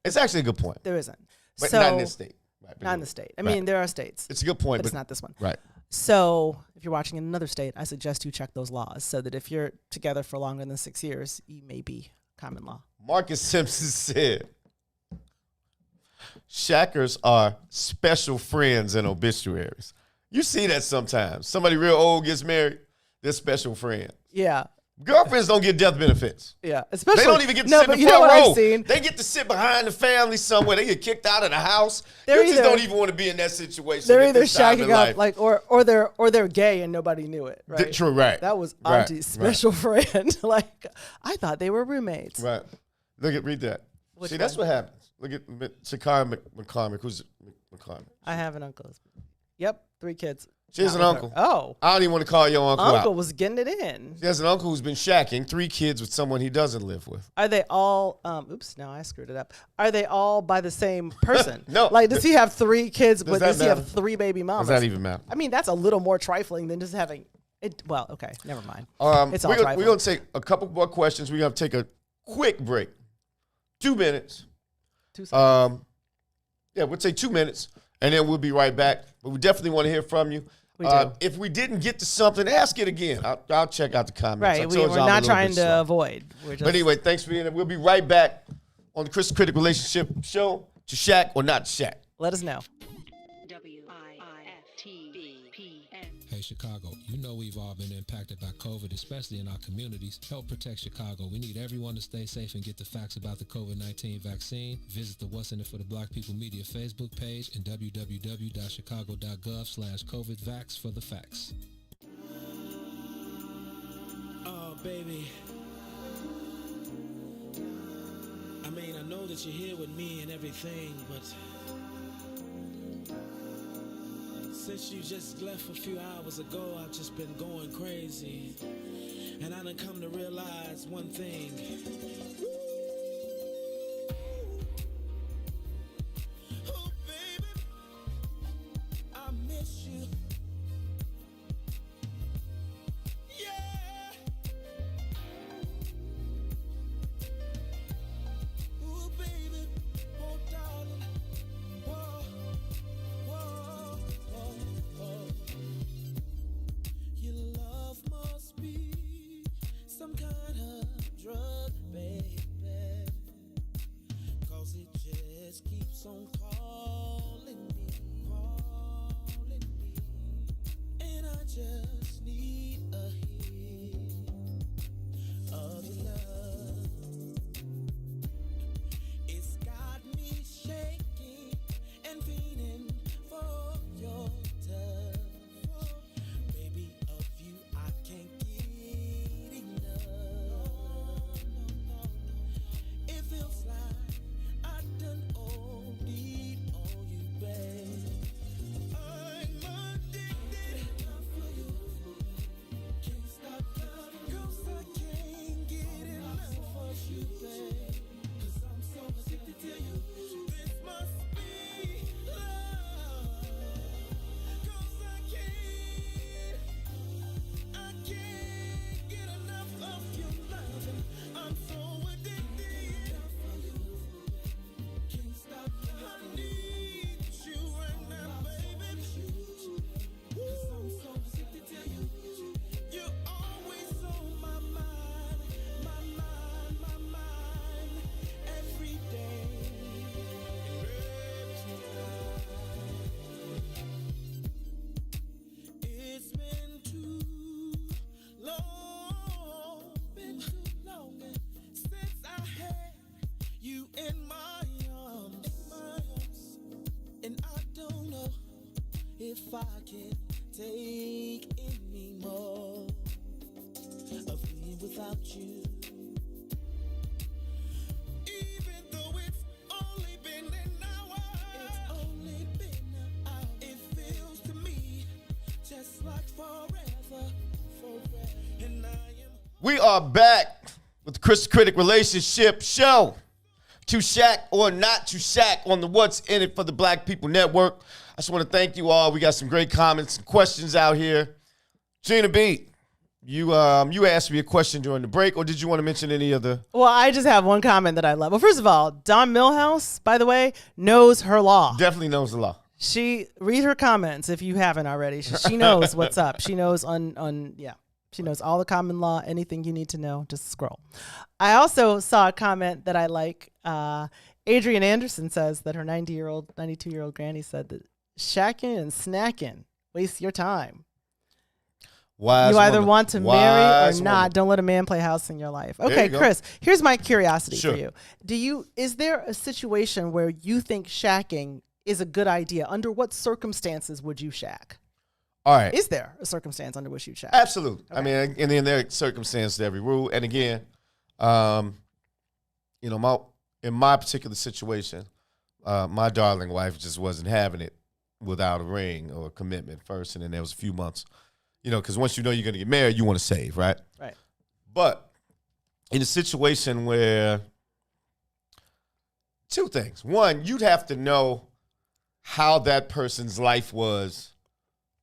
it's actually a good point. there isn't. But so, not in this state. Right, but Not in anyway. the state. I Right. mean, there are states, It's a good point. but it's not this one. Right. So if you're watching in another state, I suggest you check those laws so that if you're together for longer than 6 years, you may be common law. Marcus Simpson said, shackers are special friends in obituaries. You see that sometimes. Somebody real old gets married, they're special friends. Yeah. Girlfriends don't get death benefits. Yeah. Especially They don't even get to no, sit but in the you know front what row. I've seen? They get to sit behind the family somewhere. They get kicked out of the house. They're You just either- don't even want to be in that situation. They're at either this time in shacking life. up, like, or they're gay and nobody knew it. Right. True, right. That was Right, Auntie's special friend. Like, I thought they were roommates. Right. Read that. Which See, that's one? what happens. Look at Shakara McCormick. Who's McCormick? I have an uncle. Yep, 3 kids. She has an Not with uncle. her. Oh, I don't even want to call your uncle uncle out. was getting it in. She has an uncle who's been shacking 3 kids with someone he doesn't live with. Are they all? Oops, no, I screwed it up. Are they all by the same person? No. Like, does he have 3 kids? But that does he matter? have 3 baby mamas? Does that even matter? I mean, that's a little more trifling than just having it. Well, okay, never mind. It's all we're trifling. going to take a couple more questions. We're going to take a quick break. 2 minutes. 2 seconds. Yeah, we'll take 2 minutes, and then we'll be right back. But we definitely want to hear from you. We do. If we didn't get to something, ask it again. I'll check out the comments. I Right, told you we're I'm a not little trying bit to slow. avoid. We're just But anyway, thanks for being here. We'll be right back on the Kris the Critic Relationship Show. To shack or not to shack. let us know. Hey Chicago, you know we've all been impacted by COVID, especially in our communities. Help protect Chicago. We need everyone to stay safe and get the facts about the COVID-19 vaccine. Visit the What's in it for the Black People Media Facebook page and www.chicago.gov/COVIDVax for the facts. Oh, baby. I mean, I know that you're here with me and everything, but since you just left a few hours ago, I've just been going crazy. And I done come to realize one thing. take any more of being without you. Even though it's only been an hour, it feels to me just like forever. And I am. We are back with the Kris the Critic Relationship Show. To shack or not to shack on the What's in It for the Black People Network. I just want to thank you all. We got some great comments and questions out here. Gina B, you asked me a question during the break, or did you want to mention any other? Well, I just have one comment that I love. Well, first of all, Dawn Millhouse, by the way, knows her law. Definitely knows the law. Read her comments if you haven't already. She knows what's up. She knows she knows all the common law, anything you need to know, just scroll. I also saw a comment that I like. Adrian Anderson says that her 92-year-old granny said that shacking and snacking waste your time. Wise you either woman. want to marry or not. Don't let a man play house in your life. Okay, Kris, here's my curiosity for you. Is there a situation where you think shacking is a good idea? Under what circumstances would you shack? All right. Is there a circumstance under which you shack? Absolutely. Okay. I mean, and then there are circumstances to every rule. And again, in my particular situation, my darling wife just wasn't having it without a ring or a commitment first. And then there was a few months, because once you know you're going to get married, you want to save, right? Right. But in a situation where two things. One, you'd have to know how that person's life was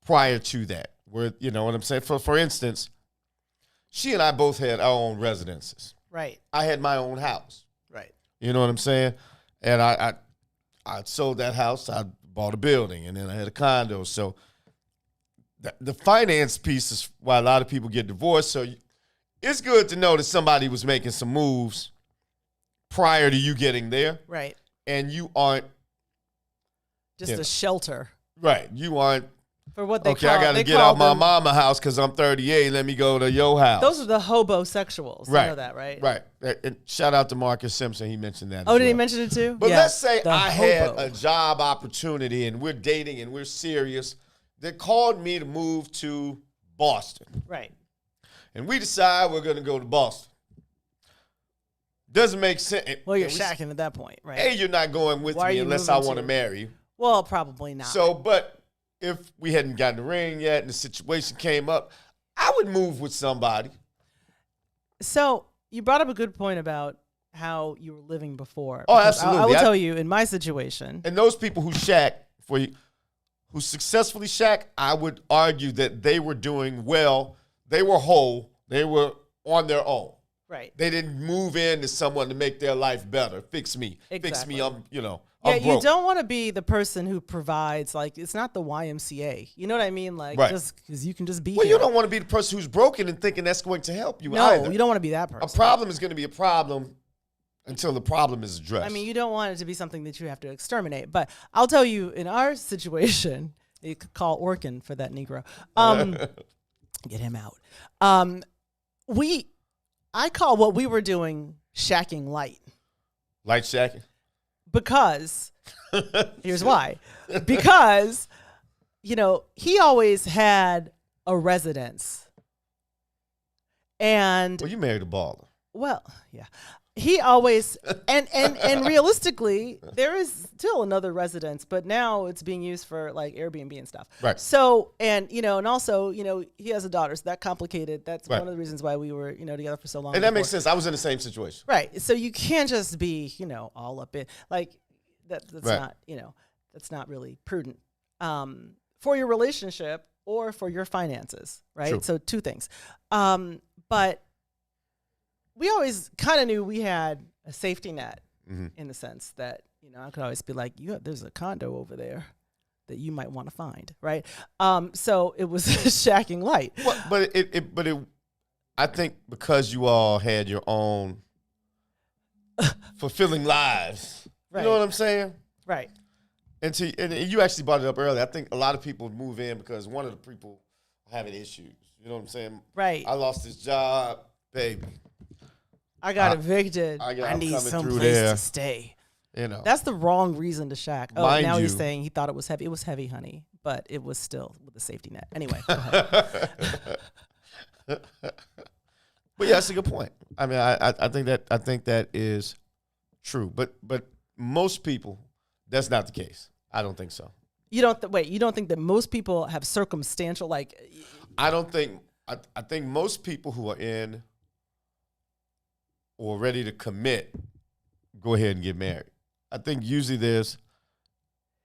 prior to that. Where, you know what I'm saying? For instance, she and I both had our own residences. Right. I had my own house. Right. You know what I'm saying? And I sold that house. I bought a building, and then I had a condo. So the finance piece is why a lot of people get divorced. So it's good to know that somebody was making some moves prior to you getting there. Right. And you aren't. Just a shelter. Right. You aren't. For what they okay, call, I got to get out my mama house because I'm 38. Let me go to your house. Those are the hobosexuals. Right. You know that, right? Right. And shout out to Marcus Simpson. He mentioned that. Oh, did he mention it too? But let's say I had hobo. a job opportunity and we're dating and we're serious. They called me to move to Boston. Right. And we decide we're going to go to Boston. Doesn't make sense. Well, you're shacking at that point, right? A, you're not going with me unless I want to marry you. Well, probably not. So, but if we hadn't gotten the ring yet and the situation came up, I would move with somebody. So you brought up a good point about how you were living before. Oh, absolutely. I will tell you, in my situation. And those people who shack for you, who successfully shack, I would argue that they were doing well. They were whole. They were on their own. Right. They didn't move into someone to make their life better. Fix me. Exactly. Fix me. I'm Yeah, broke. you don't want to be the person who provides, like, it's not the YMCA. You know what I mean? Like, just because you can just be Well, here. you don't want to be the person who's broken and thinking that's going to help you No, either. you don't want to be that person. A problem is going to be a problem until the problem is addressed. I mean, you don't want it to be something that you have to exterminate. But I'll tell you, in our situation, you could call Orkin for that Negro. Get him out. I call what we were doing shacking light. Light shacking? Because, here's why. Because, he always had a residence. And well, you married a baller. Well, yeah. He always and realistically, there is still another residence, but now it's being used for like Airbnb and stuff. Right. So and also, he has a daughter, so that complicated. That's one of the reasons why we were, together for so long. And that makes sense. I was in the same situation. Right. So you can't just be, all up in like that's not, that's not really prudent for your relationship or for your finances, right? True. So two things. But we always kind of knew we had a safety net in the sense that, I could always be like, there's a condo over there that you might want to find, right? So it was shacking light. Well, but I think because you all had your own fulfilling lives, right. You know what I'm saying? Right. And you actually brought it up earlier. I think a lot of people move in because one of the people having issues. You know what I'm saying? Right. I lost this job, baby. I got evicted. I need some place to stay. You know. That's the wrong reason to shack. Oh, Mind now he's you- saying he thought it was heavy. It was heavy, honey, but it was still with a safety net. Anyway, go ahead. But yeah, that's a good point. I mean, I think that is true. But most people, that's not the case. I don't think so. You don't think that most people have circumstantial, like, I don't think. I think most people who are in or ready to commit go ahead and get married. I think usually there's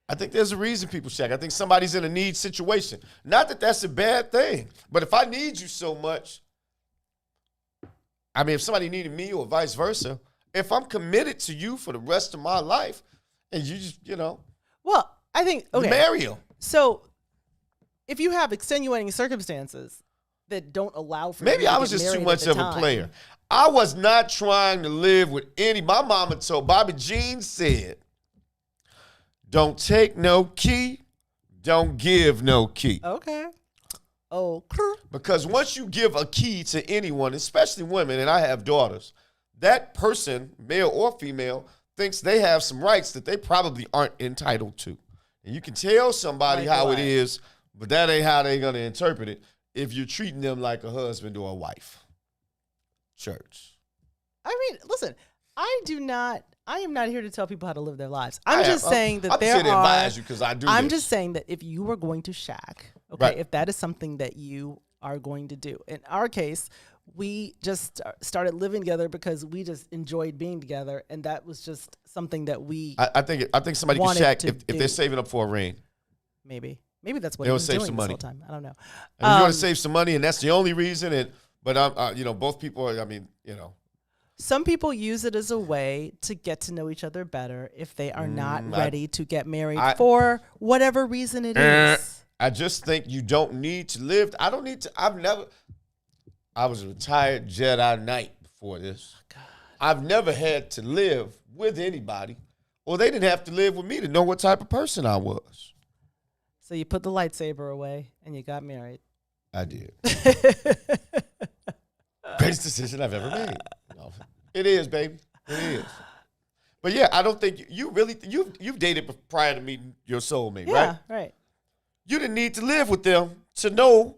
a reason people shack. I think somebody's in a need situation. Not that that's a bad thing, but if I need you so much, I mean, if somebody needed me or vice versa, if I'm committed to you for the rest of my life, and you just, well, I think, okay. marry them. So if you have extenuating circumstances that don't allow for Maybe you to I was get just too married much at the of a time, player. I was not trying to live with any. My mama told Bobby Jean said, "Don't take no key, don't give no key." Okay. Oh, Because once you give a key to anyone, especially women, and I have daughters, that person, male or female, thinks they have some rights that they probably aren't entitled to. And you can tell somebody Like how what? it is, but that ain't how they're going to interpret it if you're treating them like a husband or a wife. Church. I mean, listen, I am not here to tell people how to live their lives. I'm just saying that I'm there here to are. advise you because I do I'm this. just saying that if you were going to shack, okay, Right. if that is something that you are going to do. In our case, we just started living together because we just enjoyed being together, and that was just something that we I think somebody can wanted shack to if do. they're saving up for a ring. maybe that's what They'll he was save doing some this money. whole time. I don't know. And if you want to save some money, and that's the only reason. But both people are. I mean, Some people use it as a way to get to know each other better if they are not ready to get married for whatever reason it is. I just think you don't need to live. I don't need to. I was a retired Jedi Knight before this. I've never had to live with anybody, or they didn't have to live with me to know what type of person I was. So you put the lightsaber away and you got married. I did. Greatest decision I've ever made. No, it is, baby. It is. But yeah, I don't think you've dated prior to meeting your soulmate, Yeah, right? right. You didn't need to live with them to know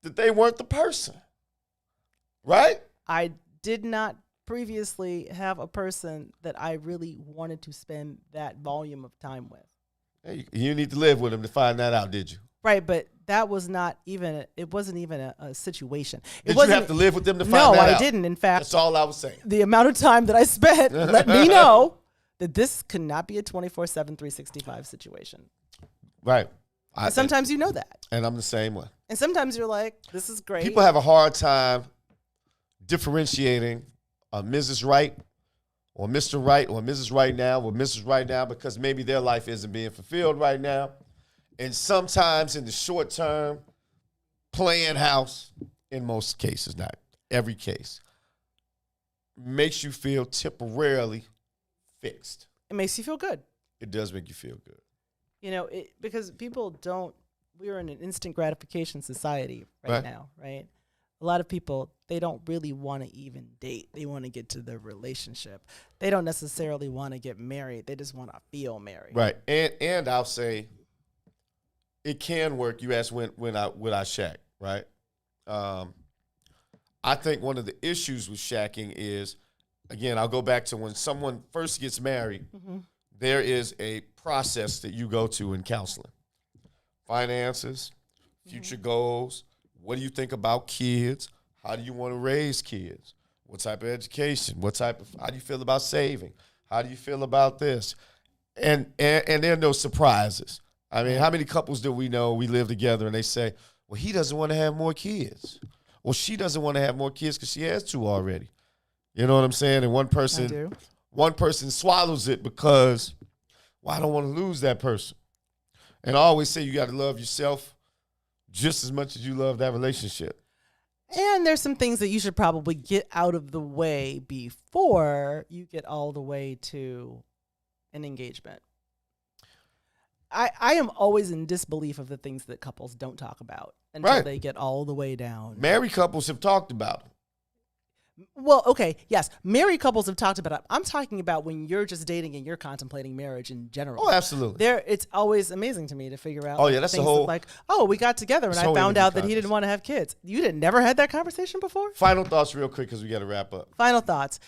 that they weren't the person, right? I did not previously have a person that I really wanted to spend that volume of time with. Hey, you didn't need to live with them to find that out, did you? Right, but that was not even, it wasn't even a situation. Did you have to live with them to find that out? No, I didn't. In fact, That's all I was saying. the amount of time that I spent let me know that this could not be a 24/7, 365 situation. Right. And sometimes you know that. And I'm the same way. And sometimes you're like, this is great. People have a hard time differentiating Mrs. Right or Mr. Right or Mrs. Right now or Mrs. Right now because maybe their life isn't being fulfilled right now. And sometimes in the short term, playing house, in most cases, not every case, makes you feel temporarily fixed. It makes you feel good. It does make you feel good. Because people don't, we're in an instant gratification society right now, right? A lot of people, they don't really want to even date. They want to get to their relationship. They don't necessarily want to get married. They just want to feel married. Right. And I'll say it can work. You asked when I shack, right? I think one of the issues with shacking is, again, I'll go back to when someone first gets married, there is a process that you go to in counseling. Finances, future goals, what do you think about kids? How do you want to raise kids? What type of education? How do you feel about saving? How do you feel about this? And there are no surprises. I mean, how many couples do we know we live together and they say, well, he doesn't want to have more kids. Well, she doesn't want to have more kids because she has two already. You know what I'm saying? And one person swallows it because, well, I don't want to lose that person. And I always say you got to love yourself just as much as you love that relationship. And there's some things that you should probably get out of the way before you get all the way to an engagement. I am always in disbelief of the things that couples don't talk about until they get all the way down. Married couples have talked about it. Well, okay, yes. Married couples have talked about it. I'm talking about when you're just dating and you're contemplating marriage in general. Oh, absolutely. It's always amazing to me to figure out. Oh, yeah, that's the things whole- like, oh, we got together and this I whole found interview out that he didn't contest. want to have kids. You didn't never had that conversation before? Final thoughts real quick because we got to wrap up. Final thoughts.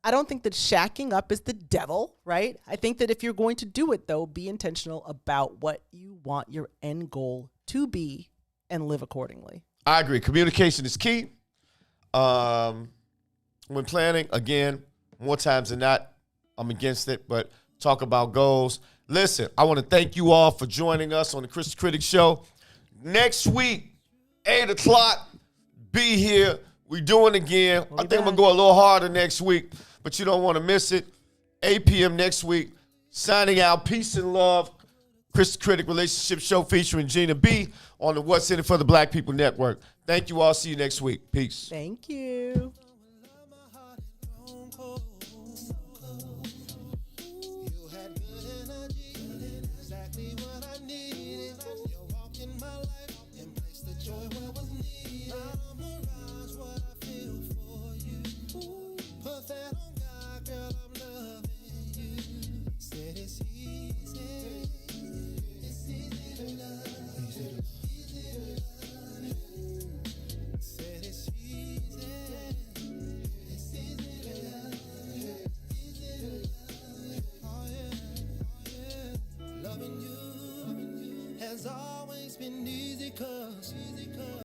I don't think that shacking up is the devil, right? I think that if you're going to do it, though, be intentional about what you want your end goal to be and live accordingly. I agree. Communication is key. When planning, again, more times than not, I'm against it, but talk about goals. Listen, I want to thank you all for joining us on the Kris the Critic Show. Next week, 8 o'clock, be here. We doing again. I think I'm going to go a little harder next week, but you don't want to miss it. 8 p.m. next week. Signing out. Peace and love. Kris the Critic Relationship Show featuring Gina B on the What's In It for the Black People Network. Thank you all. See you next week. Peace. Thank you. You had good energy, exactly what I needed. You're walking my life and place the joy where was needed. I'll mirage what I feel for you. Put that on God, girl, I'm loving you. Said it's easy. It's easy to love. Said it's easy. It's easy to love. Oh yeah. Loving you has always been easy 'cause